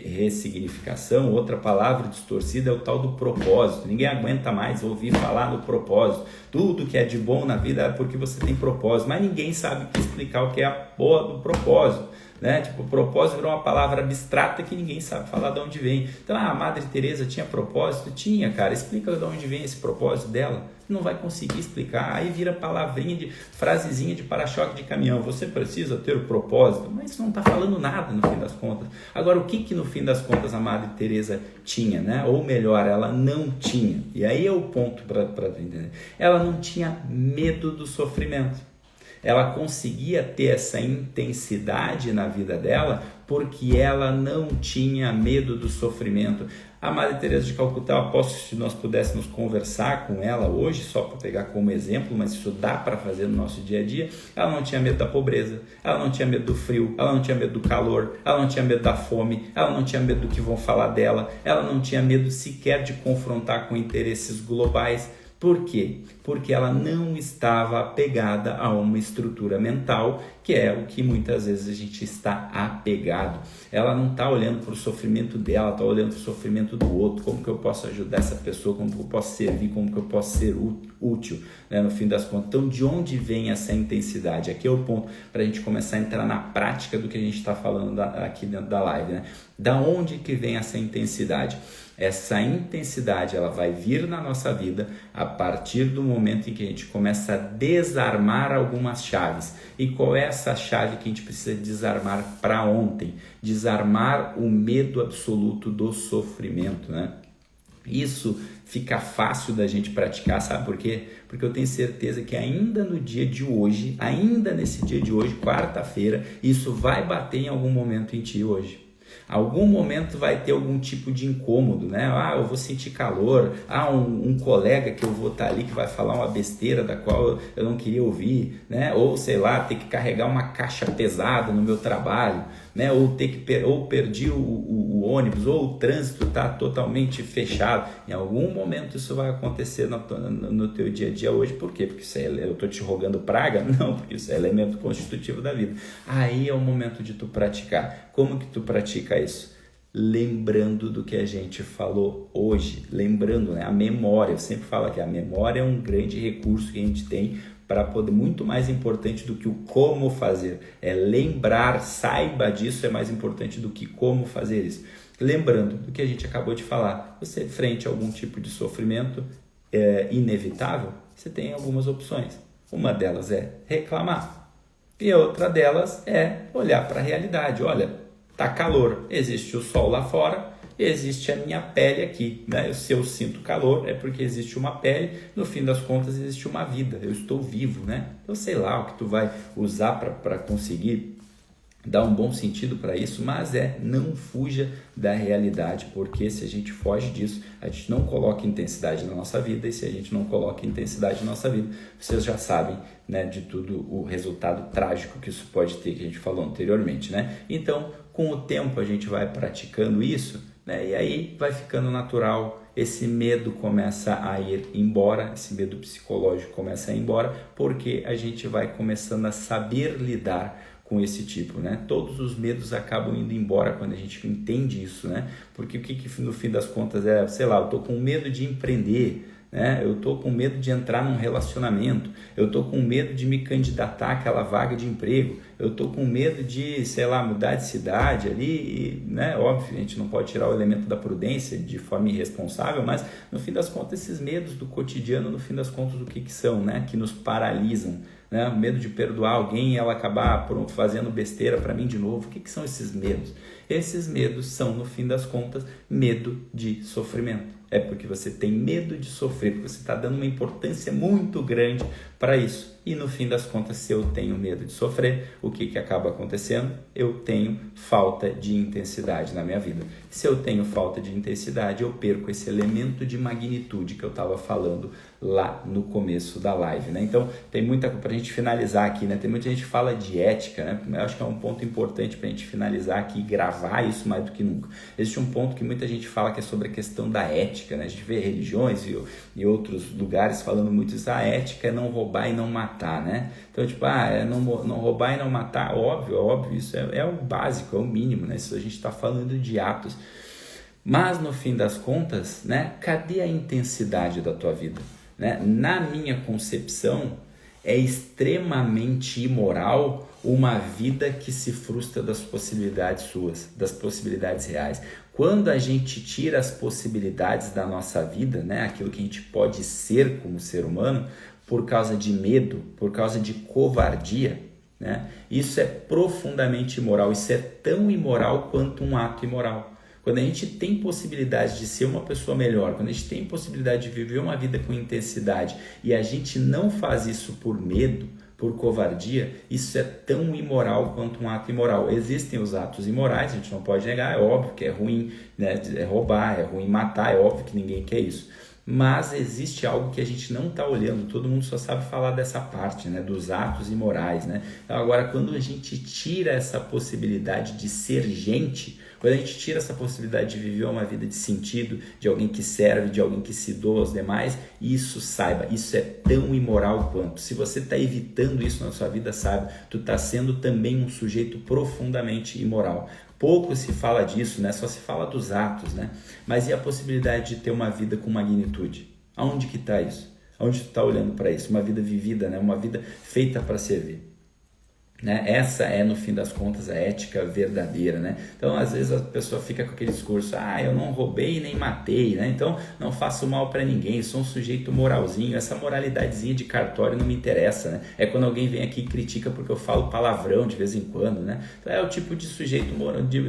ressignificação, outra palavra distorcida é o tal do propósito. Ninguém aguenta mais ouvir falar no propósito. Tudo que é de bom na vida é porque você tem propósito, mas ninguém sabe explicar o que é a porra do propósito. Né? Tipo, propósito virou uma palavra abstrata que ninguém sabe falar de onde vem. Então, a Madre Teresa tinha propósito? Tinha, cara. Explica de onde vem esse propósito dela. Não vai conseguir explicar. Aí vira palavrinha frasezinha de para-choque de caminhão. Você precisa ter o propósito, mas isso não está falando nada no fim das contas. Agora, o que no fim das contas a Madre Teresa tinha, né? Ou melhor, ela não tinha. E aí é o ponto para entender. Ela não tinha medo do sofrimento. Ela conseguia ter essa intensidade na vida dela porque ela não tinha medo do sofrimento. A Madre Teresa de Calcutá, eu aposto que se nós pudéssemos conversar com ela hoje, só para pegar como exemplo, mas isso dá para fazer no nosso dia a dia, ela não tinha medo da pobreza, ela não tinha medo do frio, ela não tinha medo do calor, ela não tinha medo da fome, ela não tinha medo do que vão falar dela, ela não tinha medo sequer de confrontar com interesses globais. Por quê? Porque ela não estava apegada a uma estrutura mental, que é o que muitas vezes a gente está apegado. Ela não está olhando para o sofrimento dela, está olhando para o sofrimento do outro, como que eu posso ajudar essa pessoa, como que eu posso servir, como que eu posso ser útil, né, no fim das contas. Então, de onde vem essa intensidade? Aqui é o ponto para a gente começar a entrar na prática do que a gente está falando aqui dentro da live, né? Da onde que vem essa intensidade? Essa intensidade ela vai vir na nossa vida a partir do momento em que a gente começa a desarmar algumas chaves. E qual é essa chave que a gente precisa desarmar para ontem? Desarmar o medo absoluto do sofrimento, né? Isso fica fácil da gente praticar, sabe por quê? Porque eu tenho certeza que ainda no dia de hoje, ainda nesse dia de hoje, quarta-feira, isso vai bater em algum momento em ti hoje. Algum momento vai ter algum tipo de incômodo, né? Eu vou sentir calor, um colega que eu vou estar ali que vai falar uma besteira da qual eu não queria ouvir, né? Ou sei lá, ter que carregar uma caixa pesada no meu trabalho, né? Ou perdi o ônibus, ou o trânsito está totalmente fechado. Em algum momento isso vai acontecer no teu dia a dia hoje. Por quê? Porque eu estou te rogando praga? Não, porque isso é elemento constitutivo da vida. Aí é o momento de tu praticar. Como que tu pratica isso? Lembrando do que a gente falou hoje, lembrando, né? A memória, eu sempre falo que a memória é um grande recurso que a gente tem para poder, muito mais importante do que o como fazer, é lembrar, saiba disso, é mais importante do que como fazer isso. Lembrando do que a gente acabou de falar, você frente a algum tipo de sofrimento inevitável, você tem algumas opções. Uma delas é reclamar e a outra delas é olhar para a realidade. Olha, tá calor, existe o sol lá fora, existe a minha pele aqui, né? Se eu sinto calor é porque existe uma pele, no fim das contas existe uma vida, eu estou vivo, né? Eu sei lá o que tu vai usar para conseguir dar um bom sentido para isso, mas não fuja da realidade, porque se a gente foge disso, a gente não coloca intensidade na nossa vida, e se a gente não coloca intensidade na nossa vida, vocês já sabem, né, de tudo o resultado trágico que isso pode ter, que a gente falou anteriormente, né? Então, com o tempo a gente vai praticando isso, né? E aí vai ficando natural, esse medo começa a ir embora, esse medo psicológico começa a ir embora, porque a gente vai começando a saber lidar com esse tipo, né? Todos os medos acabam indo embora quando a gente entende isso, né? Porque o que no fim das contas sei lá, eu tô com medo de empreender, né? Eu tô com medo de entrar num relacionamento, eu tô com medo de me candidatar àquela vaga de emprego, eu tô com medo de, sei lá, mudar de cidade ali, né? Óbvio, a gente não pode tirar o elemento da prudência de forma irresponsável, mas no fim das contas esses medos do cotidiano, no fim das contas o que são, né? Que nos paralisam, né? Medo de perdoar alguém e ela acabar fazendo besteira para mim de novo. O que são esses medos? Esses medos são, no fim das contas, medo de sofrimento. É porque você tem medo de sofrer, porque você está dando uma importância muito grande para isso. E no fim das contas, se eu tenho medo de sofrer, o que acaba acontecendo? Eu tenho falta de intensidade na minha vida. Se eu tenho falta de intensidade, eu perco esse elemento de magnitude que eu estava falando lá no começo da live, né? Então, tem muita coisa para a gente finalizar aqui, né? Tem muita gente que fala de ética, né? Eu acho que é um ponto importante para a gente finalizar aqui e gravar isso mais do que nunca. Existe um ponto que muita gente fala que é sobre a questão da ética, né? A gente vê religiões e outros lugares falando muito isso. A ética é não roubar e não matar, né? Então, tipo, não roubar e não matar, óbvio, isso é o básico, é o mínimo, né? Isso a gente está falando de atos. Mas, no fim das contas, né? Cadê a intensidade da tua vida? Né? Na minha concepção, é extremamente imoral uma vida que se frustra das possibilidades suas, das possibilidades reais. Quando a gente tira as possibilidades da nossa vida, né, aquilo que a gente pode ser como ser humano, por causa de medo, por causa de covardia, né, isso é profundamente imoral. Isso é tão imoral quanto um ato imoral. Quando a gente tem possibilidade de ser uma pessoa melhor, quando a gente tem possibilidade de viver uma vida com intensidade e a gente não faz isso por medo, por covardia, isso é tão imoral quanto um ato imoral. Existem os atos imorais, a gente não pode negar, é óbvio que é ruim, né, é roubar, é ruim matar, é óbvio que ninguém quer isso. Mas existe algo que a gente não está olhando, todo mundo só sabe falar dessa parte, né, dos atos imorais, né? Então, agora, quando a gente tira essa possibilidade de ser gente, quando a gente tira essa possibilidade de viver uma vida de sentido, de alguém que serve, de alguém que se doa aos demais, isso saiba, isso é tão imoral quanto. Se você está evitando isso na sua vida, saiba, tu está sendo também um sujeito profundamente imoral. Pouco se fala disso, né? Só se fala dos atos, né? Mas e a possibilidade de ter uma vida com magnitude? Aonde que está isso? Aonde tu está olhando para isso? Uma vida vivida, né? Uma vida feita para servir. Né? Essa é, no fim das contas, a ética verdadeira, né? Então, às vezes a pessoa fica com aquele discurso: eu não roubei nem matei, né? Então não faço mal para ninguém, sou um sujeito moralzinho. Essa moralidadezinha de cartório não me interessa, né? É quando alguém vem aqui e critica porque eu falo palavrão de vez em quando, né? Então, é o tipo de sujeito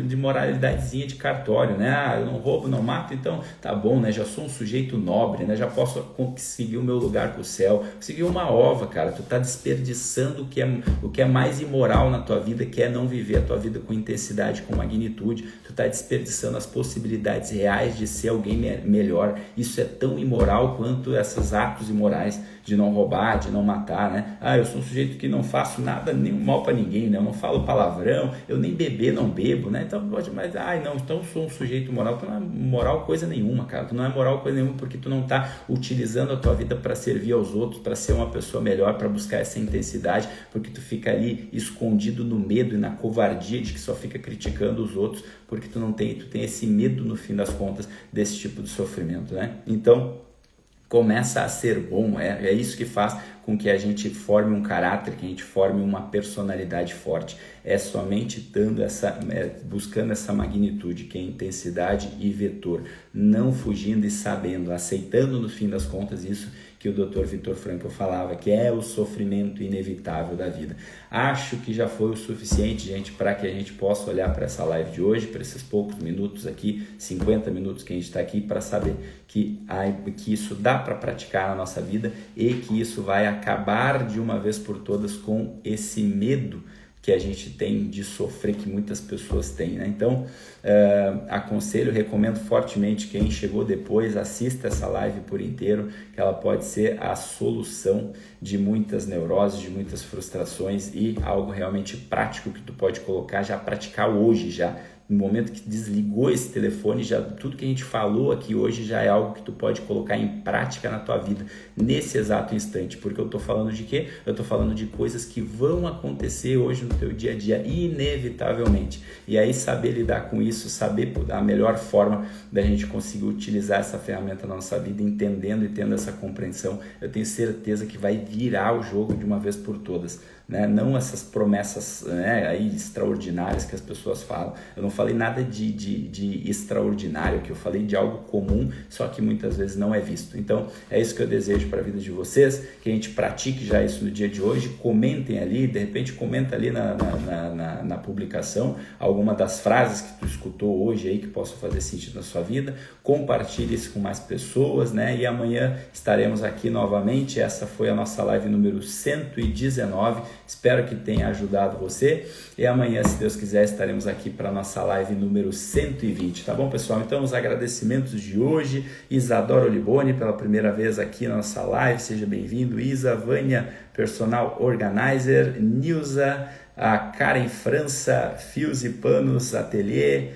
de moralidadezinha de cartório, né? Eu não roubo, não mato, então tá bom, né? Já sou um sujeito nobre, né? Já posso conseguir o meu lugar pro céu. Conseguir uma ova, cara. Tu tá desperdiçando o que é mais mais imoral na tua vida, que é não viver a tua vida com intensidade, com magnitude. Tu tá desperdiçando as possibilidades reais de ser alguém melhor. Isso é tão imoral quanto esses atos imorais de não roubar, de não matar, né? Eu sou um sujeito que não faço nada, nenhum mal para ninguém, né? Eu não falo palavrão, eu nem beber não bebo, né? Então pode, mas então eu sou um sujeito moral. Tu não é moral coisa nenhuma, cara. Tu não é moral coisa nenhuma porque tu não tá utilizando a tua vida para servir aos outros, para ser uma pessoa melhor, para buscar essa intensidade, porque tu fica ali escondido no medo e na covardia de que só fica criticando os outros, porque tu tem esse medo no fim das contas desse tipo de sofrimento, né? Então começa a ser bom, é isso que faz com que a gente forme um caráter, que a gente forme uma personalidade forte. É somente buscando essa magnitude, que é intensidade e vetor, não fugindo e sabendo, aceitando no fim das contas isso que o Dr. Viktor Frankl falava, que é o sofrimento inevitável da vida. Acho que já foi o suficiente, gente, para que a gente possa olhar para essa live de hoje, para esses poucos minutos aqui, 50 minutos que a gente está aqui, para saber que isso dá para praticar na nossa vida e que isso vai acabar de uma vez por todas com esse medo que a gente tem de sofrer, que muitas pessoas têm, né? Então, aconselho, recomendo fortemente, quem chegou depois, assista essa live por inteiro, que ela pode ser a solução de muitas neuroses, de muitas frustrações e algo realmente prático que tu pode colocar, já praticar hoje, já no momento que desligou esse telefone, já tudo que a gente falou aqui hoje já é algo que tu pode colocar em prática na tua vida, nesse exato instante, porque eu tô falando de quê? Eu tô falando de coisas que vão acontecer hoje no teu dia a dia, inevitavelmente, e aí saber lidar com isso, saber a melhor forma da gente conseguir utilizar essa ferramenta na nossa vida, entendendo e tendo essa compreensão, eu tenho certeza que vai virar o jogo de uma vez por todas, né? Não essas promessas, né, aí extraordinárias que as pessoas falam. Eu não falei nada de extraordinário, que eu falei de algo comum, só que muitas vezes não é visto. Então é isso que eu desejo para a vida de vocês, que a gente pratique já isso no dia de hoje. Comentem ali, de repente comenta ali na publicação alguma das frases que tu escutou hoje aí que possam fazer sentido na sua vida. Compartilhe isso com mais pessoas, né? E amanhã estaremos aqui novamente. Essa foi a nossa live número 119. Espero que tenha ajudado você. E amanhã, se Deus quiser, estaremos aqui para a nossa live número 120, tá bom, pessoal? Então, os agradecimentos de hoje: Isadora Oliboni, pela primeira vez aqui na nossa live, seja bem-vindo. Isa, Vânia, Personal Organizer, Nilza, a Karen França, Fios e Panos Ateliê,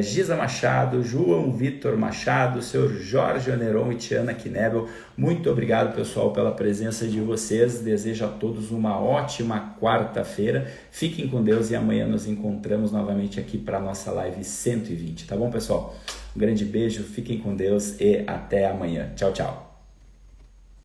Giza Machado, João Vitor Machado, Sr. Jorge Oneron e Tiana Knebel. Muito obrigado, pessoal, pela presença de vocês. Desejo a todos uma ótima quarta-feira. Fiquem com Deus e amanhã nos encontramos novamente aqui para a nossa live 120, tá bom, pessoal? Um grande beijo, fiquem com Deus e até amanhã. Tchau, tchau.